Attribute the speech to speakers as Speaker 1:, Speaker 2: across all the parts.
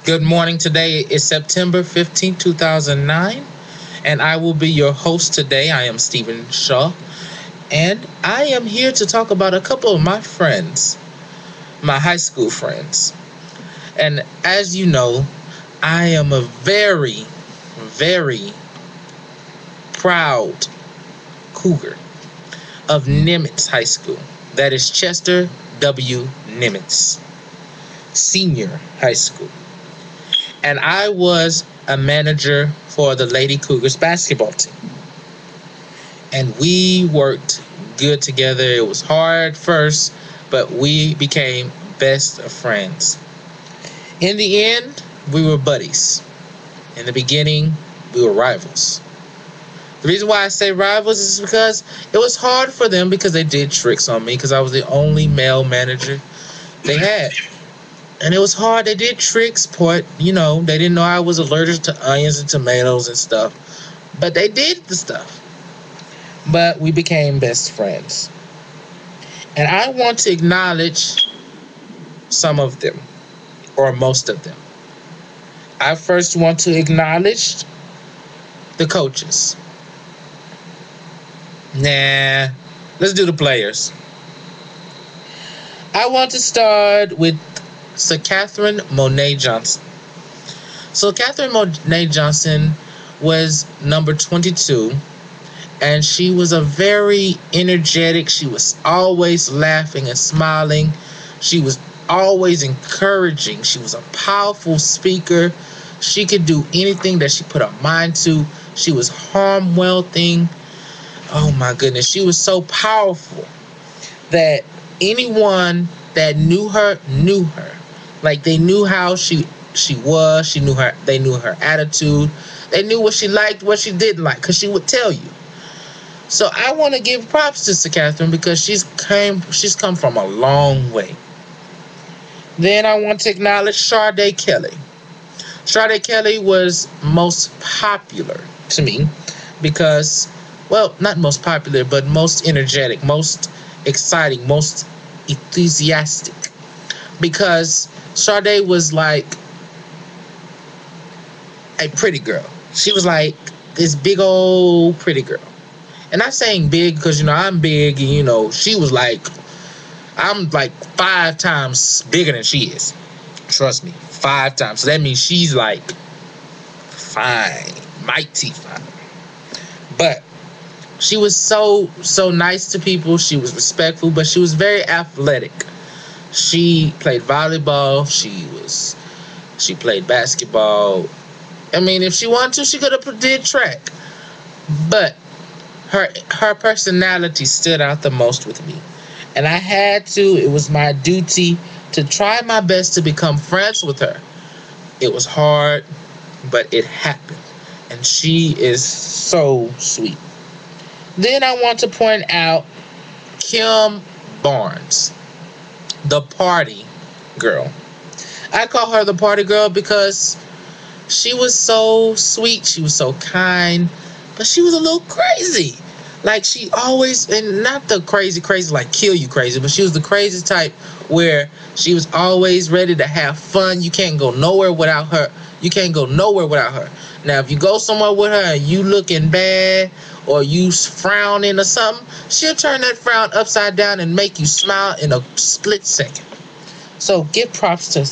Speaker 1: Good morning. Today is September 15th, 2009, and I will be your host today. I am Stephen Shaw, and I am here to talk about a couple of my friends, my high school friends. And as you know, I am a very, very proud Cougar of NIMITZ High School. That is Chester W. NIMITZ Senior High School. And I was a manager for the Lady Cougars basketball team. And we worked good together. It was hard first, but we became best of friends. In the end, we were buddies. In the beginning, we were rivals. The reason why I say rivals is because it was hard for them because they did tricks on me because I was the only male manager they had. And it was hard. They did tricks, but, they didn't know I was allergic to onions and tomatoes and stuff. But they did the stuff. But we became best friends. And I want to acknowledge some of them, or most of them. I first want to acknowledge the coaches. Let's do the players. I want to start with Sir Catherine Monet Johnson. So Catherine Monet Johnson was number 22, and she was a very energetic. She was always laughing and smiling. She was always encouraging. She was a powerful speaker. She could do anything that she put her mind to. She was harm-welting. Oh my goodness, she was so powerful that anyone that knew her knew her. Like, they knew how she was. They knew her attitude. They knew what she liked, what she didn't like, because she would tell you. So I want to give props to Sir Catherine because she's come from a long way. Then I want to acknowledge Sade Kelly. Sade Kelly was most popular to me because, well, not most popular, but most energetic, most exciting, most enthusiastic. Because Sade was like a pretty girl. She was like this big old pretty girl. And not saying big because, I'm big and, she was like, I'm like 5 times bigger than she is. Trust me, 5 times. So that means she's like fine, mighty fine. But she was so nice to people. She was respectful, but she was very athletic. She played volleyball. She played basketball. I mean, if she wanted to, she could have did track. But her personality stood out the most with me. And I had to, it was my duty to try my best to become friends with her. It was hard, but it happened. And she is so sweet. Then I want to point out Kim Barnes, the party girl. I call her the party girl because she was so sweet. She was so kind, but she was a little crazy. Like, she always, and not the crazy like kill you crazy, but she was the crazy type where she was always ready to have fun. You can't go nowhere without her. Now, if you go somewhere with her and you looking bad or you frowning or something, she'll turn that frown upside down and make you smile in a split second. So give props to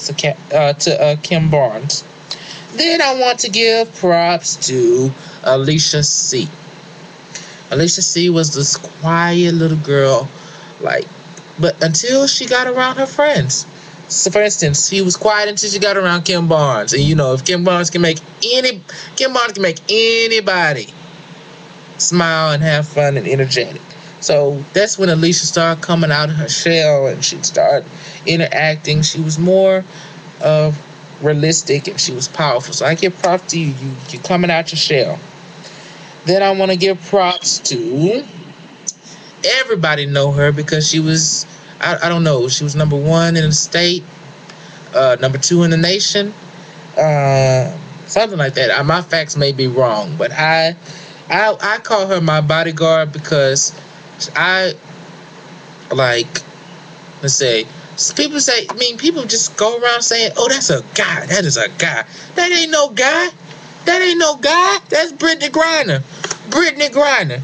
Speaker 1: Kim Barnes. Then I want to give props to Alicia C. Alicia C was this quiet little girl, but until she got around her friends. So, for instance, she was quiet until she got around Kim Barnes. And if Kim Barnes can make anybody smile and have fun and energetic. So that's when Alicia started coming out of her shell and she started interacting. She was more realistic and she was powerful. So I give props to you. You're coming out your shell. Then I want to give props to everybody know her because she was, I don't know, she was number 1 in the state, number 2 in the nation, something like that. My facts may be wrong, but I call her my bodyguard because People say, I mean, people just go around saying, "Oh, that's a guy. That is a guy." That ain't no guy. That ain't no guy. That's Brittany Griner. Brittany Griner.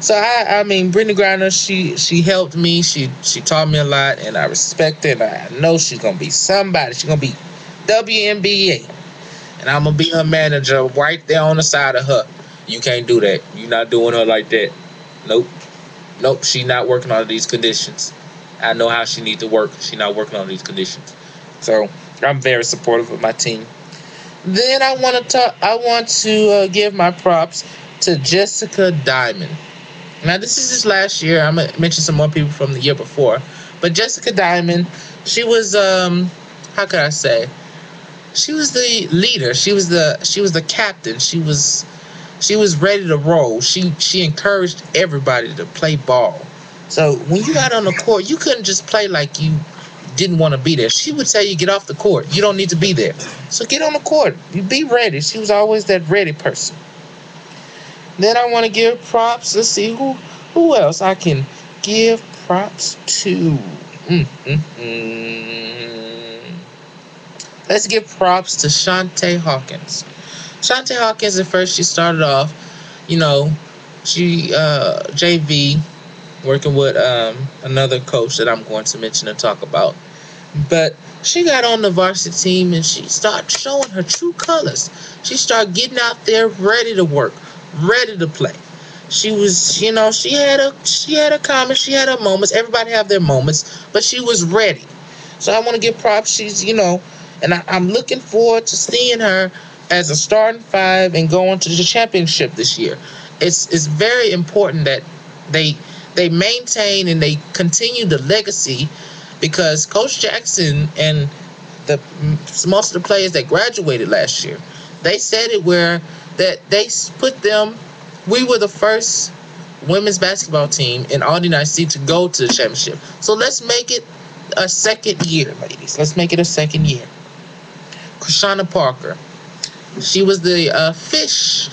Speaker 1: So I mean, Brittany Griner, she helped me. She taught me a lot, and I respect her. And I know she's gonna be somebody. She's gonna be WNBA, and I'm gonna be her manager right there on the side of her. You can't do that. You're not doing her like that. Nope. She's not working on these conditions. I know how she needs to work. She's not working on these conditions. So I'm very supportive of my team. Then I want to give my props to Jessica Diamond. Now this is just last year. I'm gonna mention some more people from the year before, but Jessica Diamond, she was how could I say? She was the leader. She was the captain. She was ready to roll. She encouraged everybody to play ball. So when you got on the court, you couldn't just play like you didn't want to be there. She would tell you, get off the court. You don't need to be there. So get on the court. You be ready. She was always that ready person. Then I want to give props. Let's see who else I can give props to. Let's give props to Shantae Hawkins. Shantae Hawkins, at first she started off, she JV, working with another coach that I'm going to mention and talk about. But she got on the varsity team and she started showing her true colors. She started getting out there ready to work, ready to play. She was, she had her comments, she had her moments. Everybody have their moments, but she was ready. So I want to give props. She's, and I'm looking forward to seeing her as a starting five and going to the championship this year. It's very important that they maintain and they continue the legacy, because Coach Jackson and most of the players that graduated last year, they said it where that they put them. We were the first women's basketball team in all the United States to go to the championship. So let's make it a second year, ladies. Let's make it a second year. Krishana Parker, she was the fish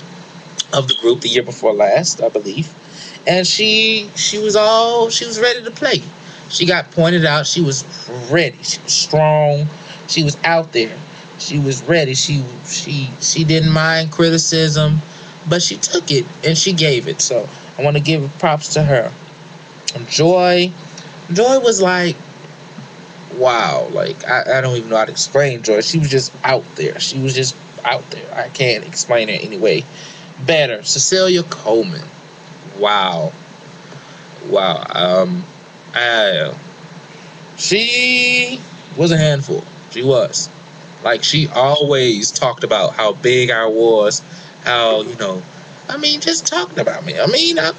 Speaker 1: of the group the year before last, I believe. And she was ready to play. She got pointed out. She was ready. She was strong. She was out there. She was ready. She didn't mind criticism, but she took it and she gave it. So I want to give props to her. And Joy was like, wow. Like I don't even know how to explain Joy. She was just out there. She was just out there. I can't explain it anyway better. Cecilia Coleman. Wow. She was a handful. She was. Like, she always talked about how big I was, how, just talking about me. I'm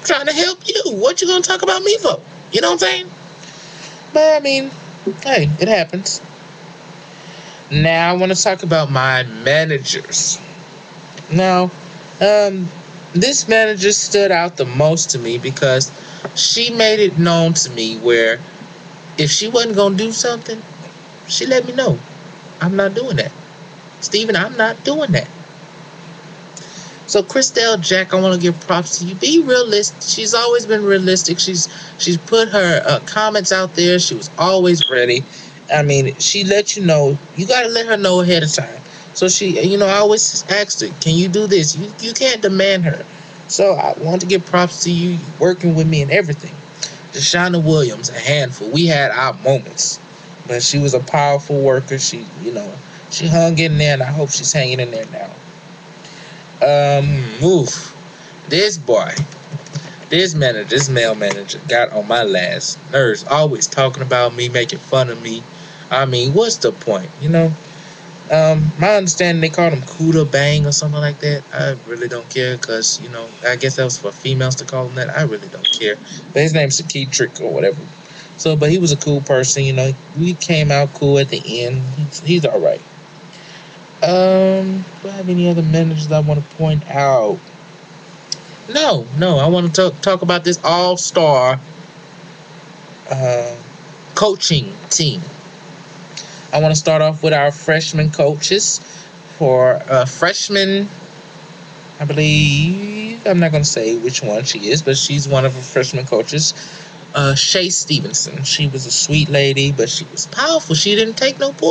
Speaker 1: trying to help you. What you gonna talk about me for? You know what I'm saying? But, hey, it happens. Now, I want to talk about my managers. Now, this manager stood out the most to me because she made it known to me where if she wasn't going to do something, she let me know. I'm not doing that. Steven, I'm not doing that. So Christelle Jack, I want to give props to you. Be realistic. She's always been realistic. She's put her comments out there. She was always ready. She let you know. You got to let her know ahead of time. So she, I always asked her, can you do this? You can't demand her. So I want to give props to you working with me and everything. Deshauna Williams, a handful. We had our moments, but she was a powerful worker. She hung in there, and I hope she's hanging in there now. This male manager got on my last nerves, always talking about me, making fun of me. What's the point, my understanding, they called him Kuda Bang or something like that. I really don't care because, I guess that was for females to call him that. I really don't care. But his name's Shaquille Trick or whatever. So, but he was a cool person, We came out cool at the end. He's all right. Do I have any other managers I want to point out? No. I want to talk about this all-star coaching team. I want to start off with our freshman coaches. For freshman, I believe, I'm not going to say which one she is, but she's one of the freshman coaches. Shay Stevenson. She was a sweet lady, but she was powerful. She didn't take no bull.